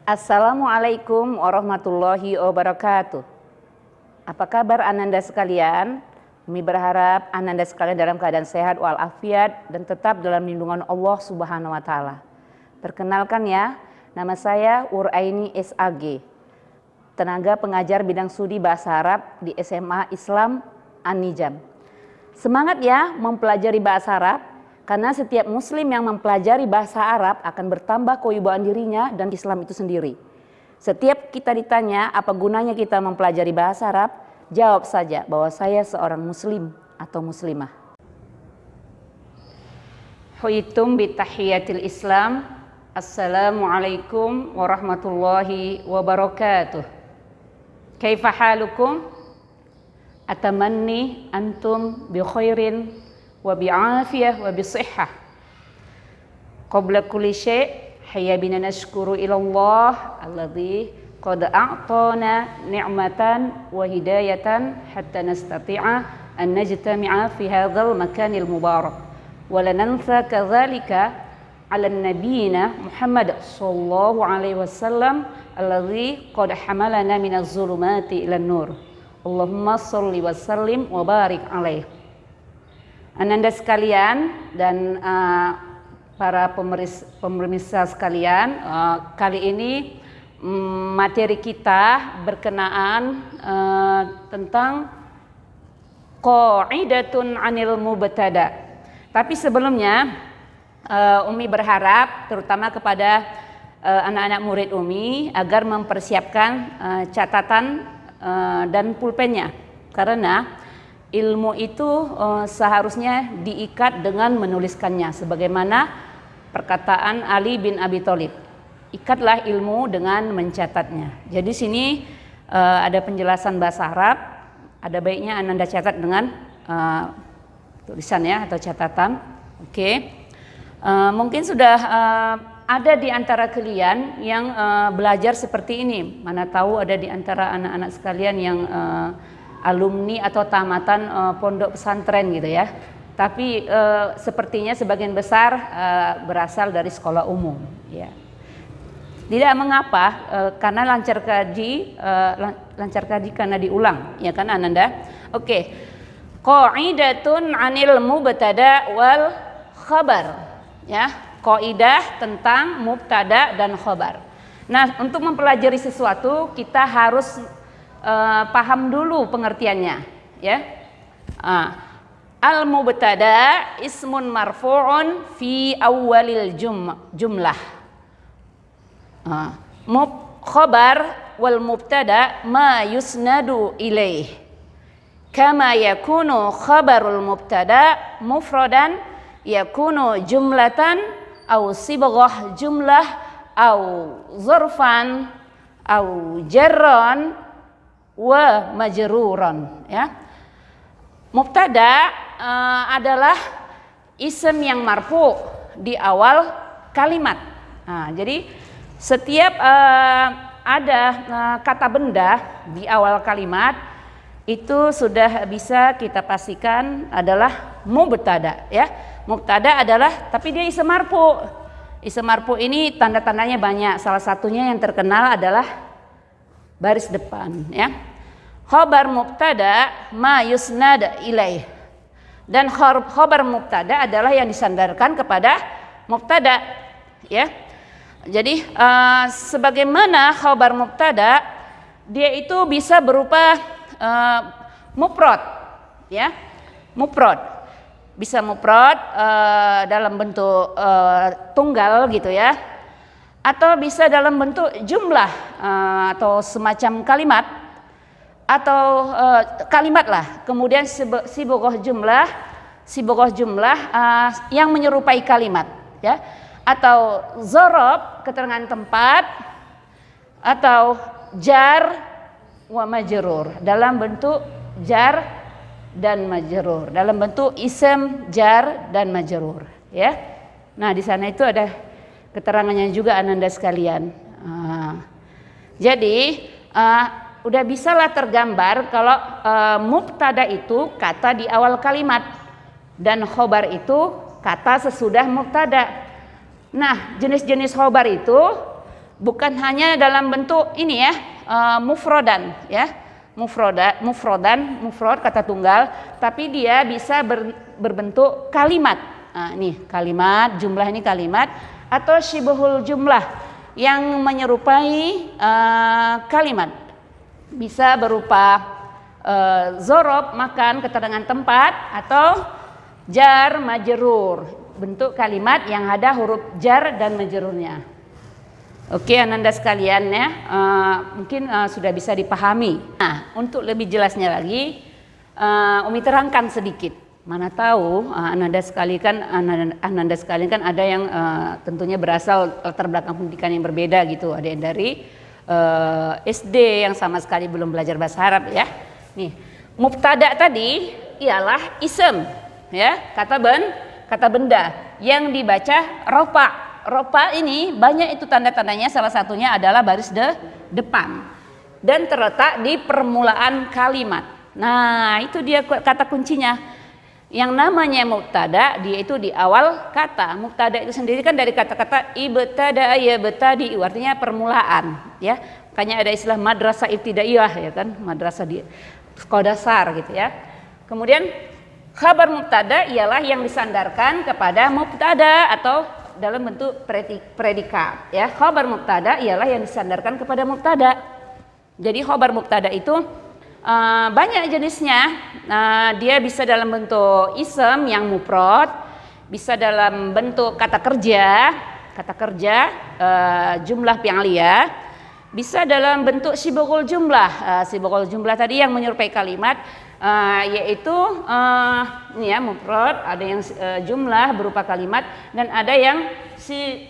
Assalamualaikum warahmatullahi wabarakatuh. Apa kabar Ananda sekalian? Kami berharap Ananda sekalian dalam keadaan sehat walafiat dan tetap dalam lindungan Allah Subhanahu wa taala. Perkenalkan ya, nama saya Uraini SAG, tenaga pengajar bidang studi bahasa Arab di SMA Islam An-Nijam. Semangat ya mempelajari bahasa Arab. Karena setiap muslim yang mempelajari bahasa Arab akan bertambah kewibawaan dirinya dan Islam itu sendiri. Setiap kita ditanya apa gunanya kita mempelajari bahasa Arab, jawab saja bahwa saya seorang muslim atau muslimah. Huitum bitahiyatil Islam. Assalamualaikum warahmatullahi wabarakatuh. Kaifa halukum? Atamanni antum bi khairin wa bi'afiyah wa bisihhah. Qabla kulli syai' hayya bina nashkuru ila Allah alladzi qad a'tana ni'matan wa hidayatan hatta nastati'a an najtami'a fi hadzal makanil mubarak. Wa la nansa kadzalika 'ala nabiyyina Muhammad sallallahu alaihi wasallam alladzi qad hamalana minaz zulumati ilan nur. Allahumma shalli wa sallim wa barik alaihi. Ananda sekalian dan para pemirsa sekalian, kali ini materi kita berkenaan tentang qaidatun 'anil mubtada. Tapi sebelumnya Umi berharap terutama kepada anak-anak murid Umi agar mempersiapkan catatan dan pulpennya, karena ilmu itu seharusnya diikat dengan menuliskannya, sebagaimana perkataan Ali bin Abi Thalib, ikatlah ilmu dengan mencatatnya. Jadi sini ada penjelasan bahasa Arab, ada baiknya Ananda catat dengan tulisan ya atau catatan. Oke. Mungkin sudah ada di antara kalian yang belajar seperti ini. Mana tahu ada di antara anak-anak sekalian yang alumni atau tamatan pondok pesantren gitu ya. Tapi sepertinya sebagian besar berasal dari sekolah umum ya. Tidak mengapa karena lancar kaji karena diulang ya kan Ananda. Oke. Qaidatun 'anil mubtada wal khabar ya. Kaidah tentang mubtada dan khabar. Nah, untuk mempelajari sesuatu kita harus paham dulu pengertiannya ya. Al mubtada ismun marfu'un fi awwalil jumlah. Khabar wal mubtada ma yusnadu ilaih. Kama yakunu khabarul mubtada mufradan yakunu jumlatan aw sibaghah jumlah aw zarfan aw jarran wa majruran ya. Mubtada adalah isim yang marfu di awal kalimat. Nah, jadi setiap ada kata benda di awal kalimat itu sudah bisa kita pastikan adalah mubtada ya. Mubtada adalah tapi dia isim marfu. Isim marfu ini tanda-tandanya banyak. Salah satunya yang terkenal adalah baris depan ya. Khabar mubtada ma yusnad ilaih. Dan khabar mubtada adalah yang disandarkan kepada mubtada ya. Jadi sebagaimana khabar mubtada dia itu bisa berupa mufrad ya. Mufrad. Bisa mufrad dalam bentuk tunggal gitu ya. Atau bisa dalam bentuk jumlah atau semacam kalimat atau kalimat lah. Kemudian sibogoh jumlah yang menyerupai kalimat ya. Atau zorob keterangan tempat atau jar wa majrur dalam bentuk jar dan majrur, dalam bentuk isim jar dan majrur ya. Nah di sana itu ada keterangannya juga Ananda sekalian. Jadi udah bisalah tergambar kalau mubtada itu kata di awal kalimat dan khobar itu kata sesudah mubtada. Nah jenis-jenis khobar itu bukan hanya dalam bentuk ini ya, mufrodan ya, mufrod kata tunggal, tapi dia bisa berbentuk kalimat. Nah, ini kalimat, jumlah ini kalimat, atau syibhul jumlah yang menyerupai kalimat. Bisa berupa zorob, makan, keterangan tempat, atau jar majrur, bentuk kalimat yang ada huruf jar dan majrurnya. Oke, ananda sekalian ya, mungkin sudah bisa dipahami. Nah, untuk lebih jelasnya lagi, Umi terangkan sedikit. Mana tahu ananda sekalian kan ada yang tentunya berasal latar belakang pendidikan yang berbeda gitu. Ada yang dari SD yang sama sekali belum belajar bahasa Arab ya. Nih, mubtada tadi ialah ism ya, kata benda yang dibaca rofa. Rofa ini banyak itu tanda-tandanya, salah satunya adalah baris depan dan terletak di permulaan kalimat. Nah, itu dia kata kuncinya. Yang namanya mubtada dia itu di awal kata. Mubtada itu sendiri kan dari kata-kata ibtada yabtadi, artinya permulaan ya. Makanya ada istilah madrasah ibtidaiyah ya kan, madrasah di sekolah dasar gitu ya. Kemudian khabar mubtada ialah yang disandarkan kepada mubtada atau dalam bentuk predikat ya. Khabar mubtada ialah yang disandarkan kepada mubtada. Jadi khabar mubtada itu banyak jenisnya. Dia bisa dalam bentuk ism yang mufrad, bisa dalam bentuk kata kerja jumlah fi'liyah, bisa dalam bentuk sibghul jumlah. Sibghul jumlah tadi yang menyerupai kalimat, yaitu ini ya mufrad, ada yang jumlah berupa kalimat, dan ada yang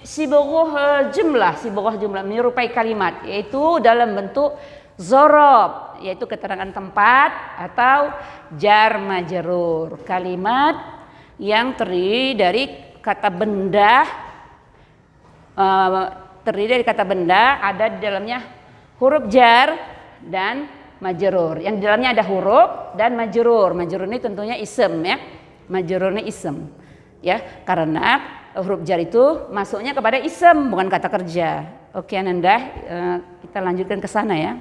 sibghul jumlah menyerupai kalimat, yaitu dalam bentuk zorob, yaitu keterangan tempat atau jar majrur, kalimat yang terdiri dari kata benda, ada di dalamnya huruf jar dan majrur. Yang di dalamnya ada huruf dan majrur. Majrur ini tentunya ism ya. Majrur ini ism ya, karena huruf jar itu masuknya kepada ism bukan kata kerja. Oke Ananda, kita lanjutkan ke sana ya.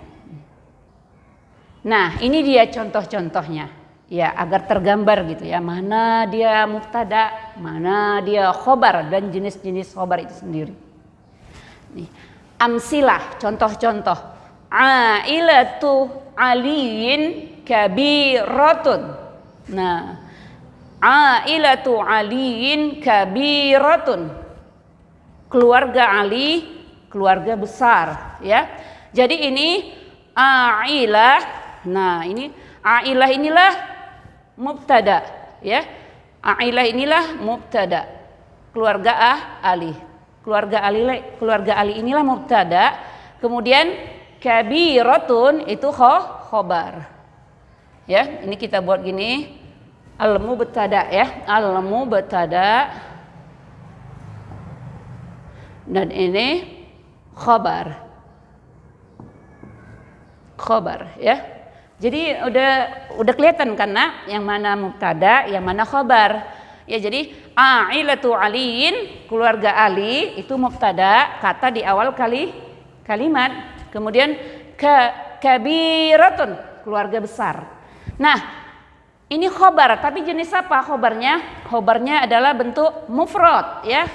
Nah, ini dia contoh-contohnya ya, agar tergambar gitu ya, mana dia mubtada, mana dia khobar, dan jenis-jenis khobar itu sendiri. Nih, amsilah, contoh-contoh. Ailatu aliyin kabiratun. Nah, ailatu aliyin kabiratun. Keluarga Ali, keluarga besar ya. Jadi ini ailah. Nah, ini ailah inilah mubtada ya. Ailah inilah mubtada. Keluarga Ali. Keluarga Ali inilah mubtada. Kemudian kabiratun itu khobar. Ya, ini kita buat gini. Al-mubtada ya. Al-mubtada. Dan ini khobar. Khobar ya. Jadi udah kelihatan karena yang mana mubtada, yang mana khobar. Ya, jadi ailatu aliyin, keluarga Ali itu mubtada, kata di awal kalimat. Kemudian kabiratun, keluarga besar. Nah, ini khobar, tapi jenis apa khobarnya? Khobarnya adalah bentuk mufrad ya.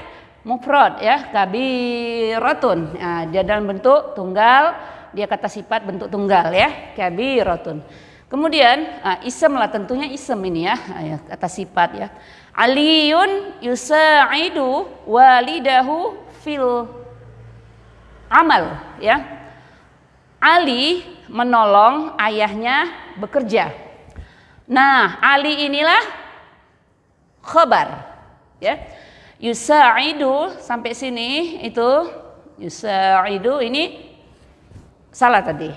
Mufrad ya, kabiratun. Nah, dia dalam bentuk tunggal, dia kata sifat bentuk tunggal ya, kabiratun. Kemudian ism lah, tentunya ism ini ya, kata sifat ya. Aliyun yusa'idu walidahu fil amal ya. Ali menolong ayahnya bekerja. Nah, Ali inilah khabar ya. Yusa'idu sampai sini itu yusa'idu ini salah tadi.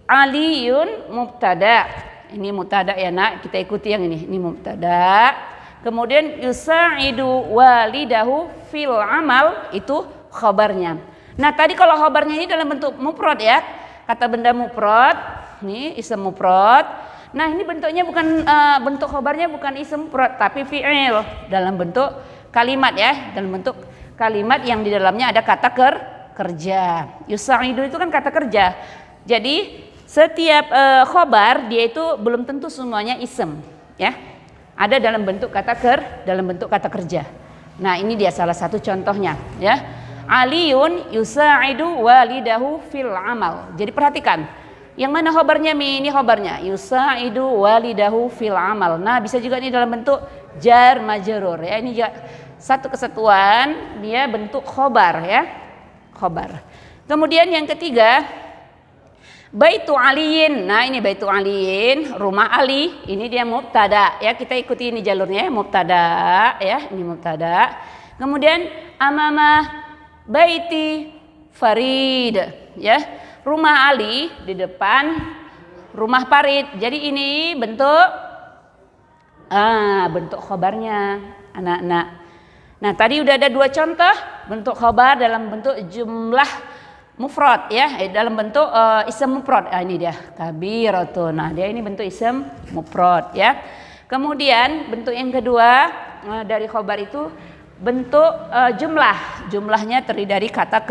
Aliyun mubtada. Ini mubtada ya nak, kita ikuti yang ini. Ini mubtada. Kemudian yusa'idu walidahu fil amal itu khabarnya. Nah, tadi kalau khabarnya ini dalam bentuk mufrad ya. Kata benda mufrad, ini ism mufrad. Nah, ini bentuknya bukan bentuk khabarnya bukan ism mufrad tapi fi'il dalam bentuk kalimat ya, dalam bentuk kalimat yang di dalamnya ada kata kerja. Yusa'idu itu kan kata kerja. Jadi setiap khobar dia itu belum tentu semuanya isem, ya. Ada dalam bentuk dalam bentuk kata kerja. Nah, ini dia salah satu contohnya, ya. Aliyun yusa'idu walidahu fil amal. Jadi perhatikan, yang mana khobarnya Mi? Ini khobarnya yusa'idu walidahu fil amal. Nah, bisa juga ini dalam bentuk jar majrur, ya. Ini juga satu kesatuan, dia bentuk khobar, ya. Khobar. Kemudian yang ketiga, Baitu Aliin. Nah, ini Baitu Aliin, rumah Ali. Ini dia mubtada, ya. Kita ikuti ini jalurnya, mubtada, ya. Ini mubtada. Kemudian amama Baiti Farid, ya. Rumah Ali di depan rumah Farid. Jadi ini bentuk bentuk khobarnya, anak-anak. Nah, tadi udah ada dua contoh bentuk khobar dalam bentuk jumlah mufrad, ya, dalam bentuk isem mufrad. Ini dia kabiratun. Nah, dia ini bentuk isem mufrad, ya. Kemudian bentuk yang kedua dari khobar itu bentuk jumlah. Jumlahnya terdiri dari kata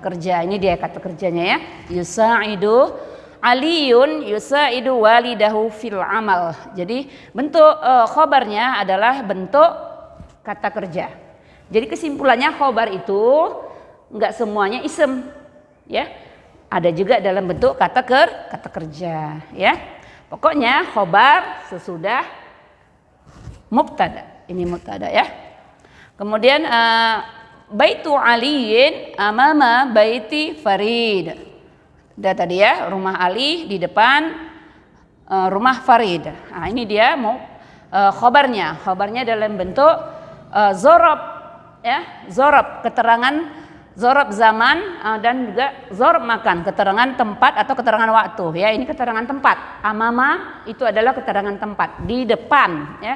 kerja. Ini dia kata kerjanya, ya. Yusa'idu Aliyun yusa'idu walidahu fil amal. Jadi bentuk khobarnya adalah bentuk kata kerja. Jadi kesimpulannya khobar itu enggak semuanya isem, ya. Ada juga dalam bentuk kata kerja, ya. Pokoknya khobar sesudah mubtada. Ini mubtada, ya. Kemudian Baitu Aliin amama Baiti Farid. Udah tadi, ya, rumah Ali di depan rumah Farid. Nah, ini dia mau khobarnya. Khobarnya dalam bentuk zorob, ya. Zorob, keterangan zorob zaman dan juga zorob makan, keterangan tempat atau keterangan waktu, ya. Ini keterangan tempat. Amama itu adalah keterangan tempat, di depan, ya,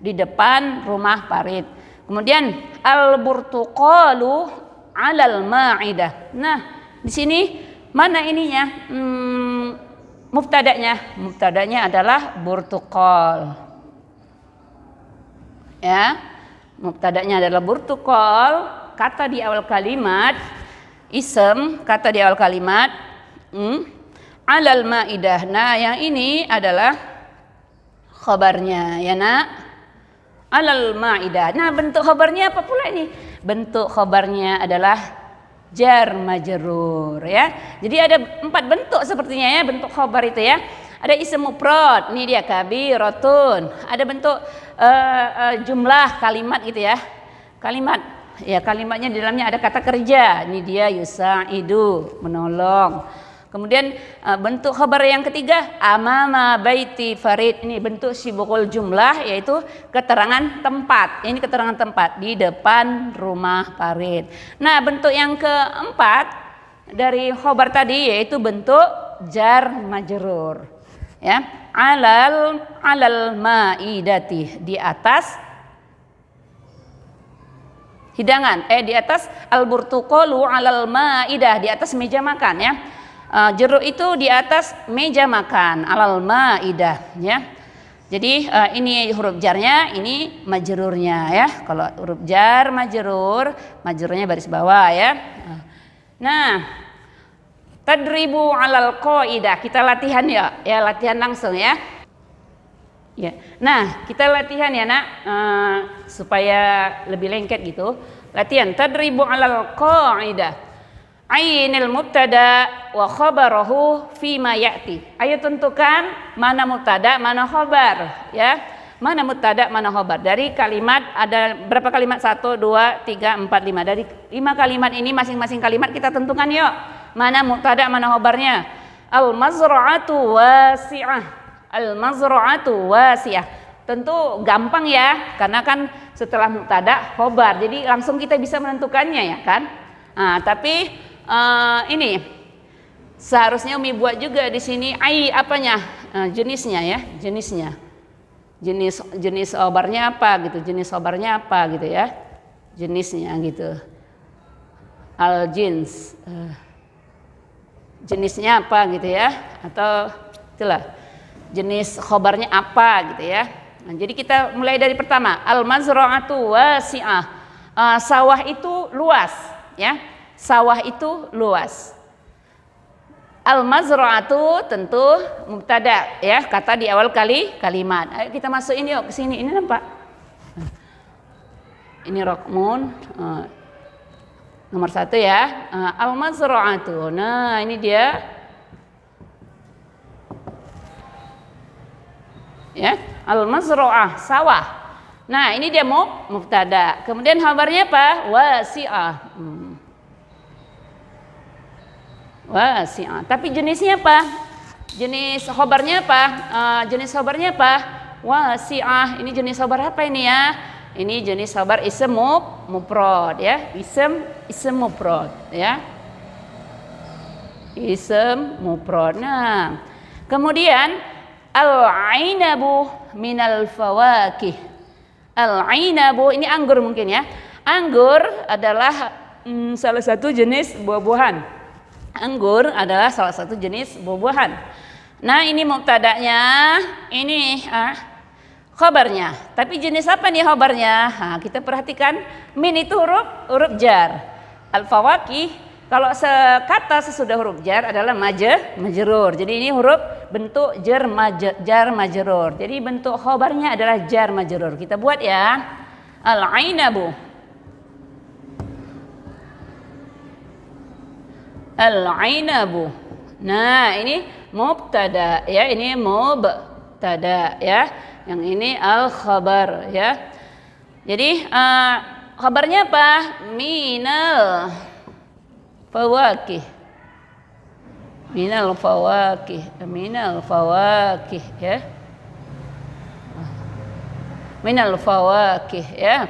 di depan rumah Farid. Kemudian al-burtuqalu 'alal ma'idah. Nah, di sini mana ininya? Mubtada'nya. Mubtada'nya adalah burtuqal, ya. Mubtada'nya adalah burtuqal. Kata di awal kalimat isem, kata di awal kalimat alal ma'idah. Nah, yang ini adalah khabarnya, ya, nak. Alal ma'idah. Nah, bentuk khabarnya apa pula ini? Bentuk khabarnya adalah jar majrur, ya. Jadi ada 4 bentuk sepertinya, ya, bentuk khabar itu, ya. Ada isem mufrad, ini dia kabiratun. Ada bentuk jumlah kalimat gitu, ya. Kalimat, ya, kalimatnya di dalamnya ada kata kerja. Ini dia yusa'idu, menolong. Kemudian bentuk khabar yang ketiga amama Baiti Farid. Ini bentuk sibukul jumlah, yaitu keterangan tempat. Ini keterangan tempat di depan rumah Farid. Nah, bentuk yang keempat dari khabar tadi yaitu bentuk jar majrur, ya. Alal ma'idati, di atas hidangan, di atas al-burtuqalu 'alal ma'idah, di atas meja makan, ya. Jeruk itu di atas meja makan, alal ma'idah, ya. Jadi ini huruf jarnya, ini majrurnya, ya. Kalau huruf jar majrur, majrurnya baris bawah, ya. Nah, tadribu 'alal qaidah. Kita latihan, ya, latihan langsung, ya. Ya. Nah, kita latihan, ya, nak, supaya lebih lengket gitu. Latihan tadribu 'alal qaidah. Ainil mubtada wa khabarahu fima ya'ti. Ayo tentukan mana mubtada, mana khabar, ya. Mana mubtada, mana khabar. Dari kalimat ada berapa kalimat? 1, 2, 3, 4, 5. Dari 5 kalimat ini masing-masing kalimat kita tentukan, yuk. Mana mubtada, mana khabarnya. Al-mazra'atu wasi'ah. Al-mazra'atu wasi'ah. Tentu gampang, ya, karena kan setelah mubtada khabar. Jadi langsung kita bisa menentukannya, ya kan? Nah, tapi ini seharusnya Umi buat juga di sini apanya, jenisnya, ya, jenis obarnya apa gitu, jenis obarnya apa gitu, ya, jenisnya gitu, al jins, jenisnya apa gitu, ya, atau itulah jenis khobarnya apa gitu, ya. Nah, jadi kita mulai dari pertama, al mazra'atu wasi'ah, sawah itu luas, ya. Sawah itu luas. Al-mazra'atu tentu mubtada ya, kata di awal kalimat. Ayo kita masukin yuk ke sini. Ini nampak. Ini rokmun nomor 1 ya. Al-mazra'atu. Nah, ini dia. Ya, al-mazra'ah, sawah. Nah, ini dia mubtada. Kemudian khabarnya apa? Wasi'ah. Wasi'ah. Tapi jenisnya apa? Jenis khabarnya apa? Jenis khabarnya apa? Wasi'ah. Ini jenis khabar apa ini ya? Ini jenis khabar ism mufrad ya. Ism mufrad ya. Ism mufrad. Nah, kemudian al-ainabu minal fawakih. Al-ainabu ini anggur mungkin ya. Anggur adalah salah satu jenis buah-buahan. Anggur adalah salah satu jenis buah-buahan. Nah, ini mubtada'nya, ini khabarnya. Tapi jenis apa nih khabarnya? Nah, kita perhatikan, min itu huruf jar. Al-fawakih kalau kata sesudah huruf jar adalah majrur. Jadi ini huruf bentuk jar majrur. Jadi bentuk khabarnya adalah jar majrur. Kita buat ya. Al-ainabu. Al-ainabu. Nah, ini mubtada ya, ini mubtada ya. Yang ini al-khabar ya. Jadi khabarnya apa? Minal fawakih. Minal fawakih. Minal fawakih ya. Minal fawakih ya.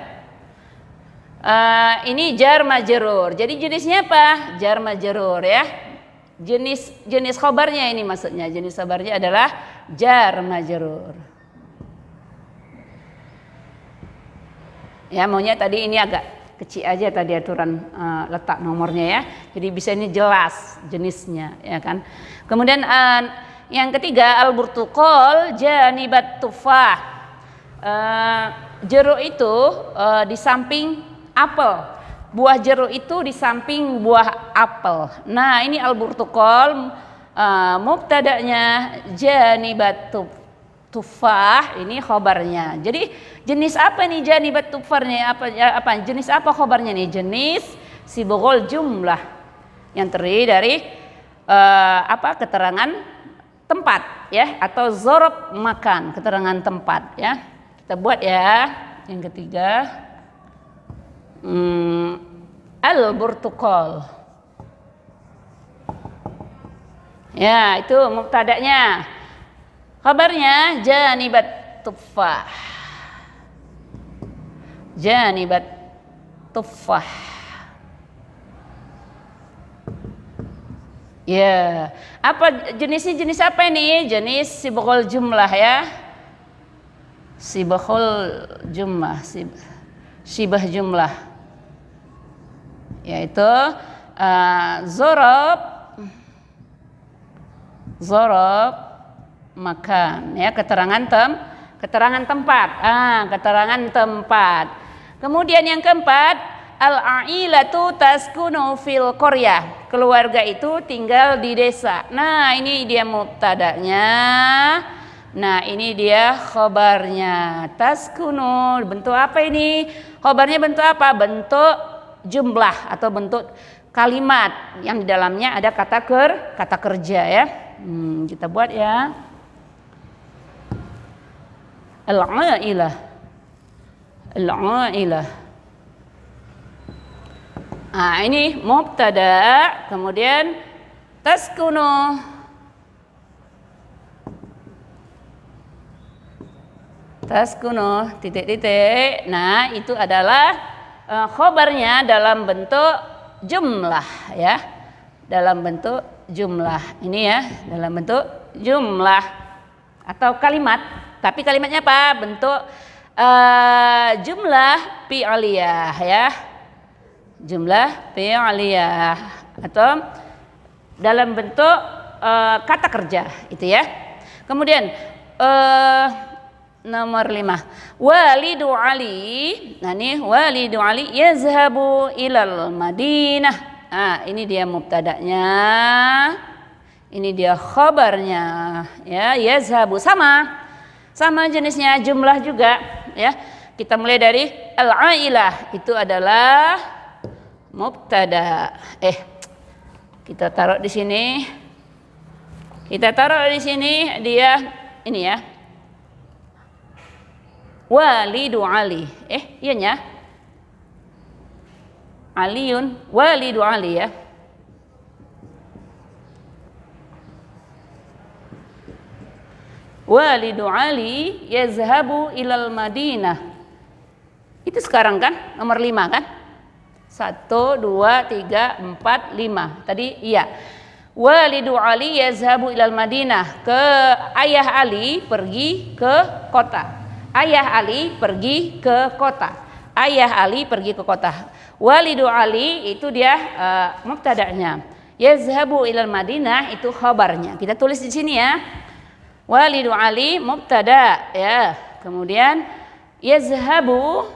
Ini jar majrur. Jadi jenisnya apa? Jar majrur ya. Jenis khabarnya ini maksudnya. Jenis khabarnya adalah jar majrur. Ya, maunya tadi ini agak kecil aja tadi aturan letak nomornya ya. Jadi bisa ini jelas jenisnya ya kan. Kemudian yang ketiga al-burtuqal janibat tufah. Jeruk itu di samping apel. Buah jeruk itu di samping buah apel. Nah, ini al-burtuqal mubtada'nya janibat tufah, ini khabarnya. Jadi jenis apa nih janibat tufarnya? Apa jenis apa khabarnya nih? Jenis siboghul jumlah yang terdiri dari keterangan tempat ya, atau zorob makan, keterangan tempat ya. Kita buat ya. Yang ketiga al-burtuqal. Ya, itu mubtada'nya. Khabarnya janibat tufah. Janibat tufah. Ya, apa jenisnya? Jenis apa ini? Jenis siboghul jumlah ya. Siboghul jumlah, sibah jumlah. Yaitu zorob makan ya, keterangan tempat. Keterangan tempat. Kemudian yang keempat, al-ailatu taskunu fil qaryah. Keluarga itu tinggal di desa. Nah, ini dia mubtada'nya. Nah, ini dia khabarnya. Taskunu bentuk apa ini? Khabarnya bentuk apa? Bentuk jumlah atau bentuk kalimat yang di dalamnya ada kata kerja ya. Kita buat ya. Al-ailah. Al-ailah. Ini mubtada, kemudian taskunu. Taskunu titik-titik. Nah, itu adalah khabarnya dalam bentuk jumlah ya. Dalam bentuk jumlah. Ini ya, dalam bentuk jumlah atau kalimat. Tapi kalimatnya apa? Bentuk jumlah fi'liyah ya. Jumlah fi'liyah atau dalam bentuk kata kerja itu ya. Kemudian nomor 5, walidu Ali. Nah, ini walidu Ali yazhabu ilal Madinah. Ini dia mubtada'nya. Ini dia khabarnya. Ya, yazhabu sama jenisnya, jumlah juga ya. Kita mulai dari al-ailah, itu adalah mubtada. Kita taruh di sini. Dia ini ya. Walidu Ali. Iyanya. Aliun walidu Ali ya. Walidu Ali yazhabu ilal Madinah. Itu sekarang kan nomor 5 kan? 1, 2, 3, 4, 5. Tadi iya. Walidu Ali yazhabu ilal Madinah. Ayah Ali pergi ke kota. Ayah Ali pergi ke kota. Ayah Ali pergi ke kota. Walidu Ali itu dia mubtada'nya. Yazhabu ilal Madinah itu khabarnya. Kita tulis di sini ya. Walidu Ali mubtada ya. Kemudian yazhabu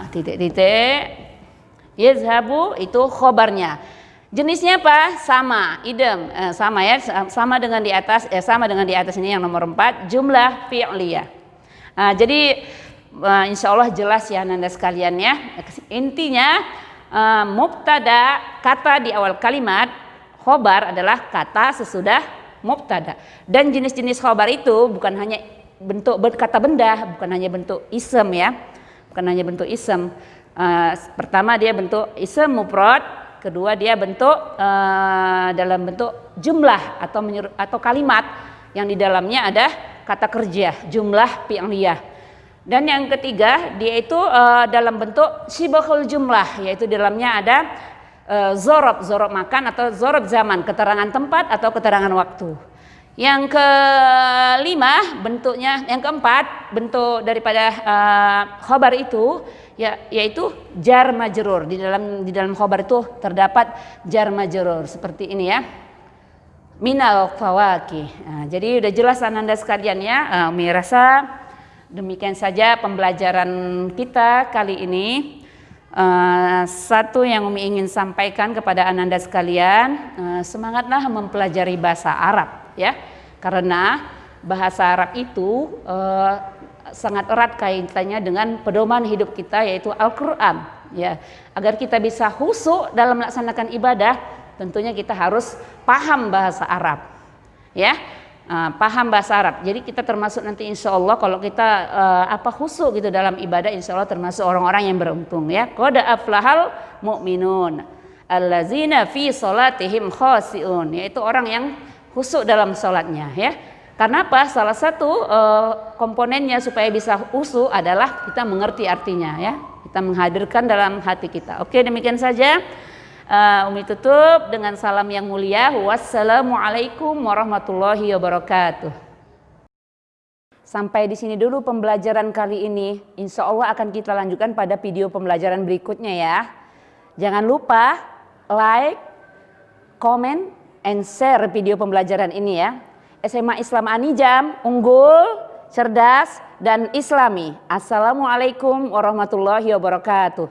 titik-titik. Yazhabu itu khabarnya. Jenisnya apa? Sama, idem. Sama ya, sama dengan di atas ini yang nomor 4, jumlah fi'liyah. Jadi insya Allah jelas ya Anda sekalian ya. Intinya mubtada, kata di awal kalimat, khobar adalah kata sesudah mubtada. Dan jenis-jenis khobar itu bukan hanya bentuk kata benda, bukan hanya bentuk isem ya. Bukan hanya bentuk isem. Pertama dia bentuk isem mufrad, kedua dia bentuk dalam bentuk jumlah atau kalimat yang di dalamnya ada kata kerja, jumlah fi'liyah. Dan yang ketiga dia itu dalam bentuk syibahul jumlah, yaitu di dalamnya ada zorob makan atau zorob zaman, keterangan tempat atau keterangan waktu. Yang kelima bentuknya, yang keempat bentuk daripada khobar itu yaitu jar majrur. Di dalam khobar itu terdapat jar majrur seperti ini ya. Minal fawakih. Jadi udah jelas Anda sekalian ya. Umi rasa demikian saja pembelajaran kita kali ini. Satu yang Umi ingin sampaikan kepada Anda sekalian, semangatlah mempelajari bahasa Arab ya, karena bahasa Arab itu sangat erat kaitannya dengan pedoman hidup kita, yaitu Al-Quran ya. Agar kita bisa khusyuk dalam melaksanakan ibadah, tentunya kita harus paham bahasa Arab ya. Paham bahasa Arab. Jadi kita termasuk nanti insya Allah kalau kita khusyuk gitu dalam ibadah, insya Allah termasuk orang-orang yang beruntung ya. Qad aflahal mu'minun allazina fi sholatihim khashi'un, yaitu orang yang khusyuk dalam sholatnya ya. Karena apa? Salah satu komponennya supaya bisa khusyuk adalah kita mengerti artinya ya. Kita menghadirkan dalam hati kita. Oke, demikian saja. Umi tutup dengan salam yang mulia. Wassalamualaikum warahmatullahi wabarakatuh. Sampai di sini dulu pembelajaran kali ini. Insya Allah akan kita lanjutkan pada video pembelajaran berikutnya ya. Jangan lupa like, comment, and share video pembelajaran ini ya. SMA Islam Anijam, unggul, cerdas, dan islami. Assalamualaikum warahmatullahi wabarakatuh.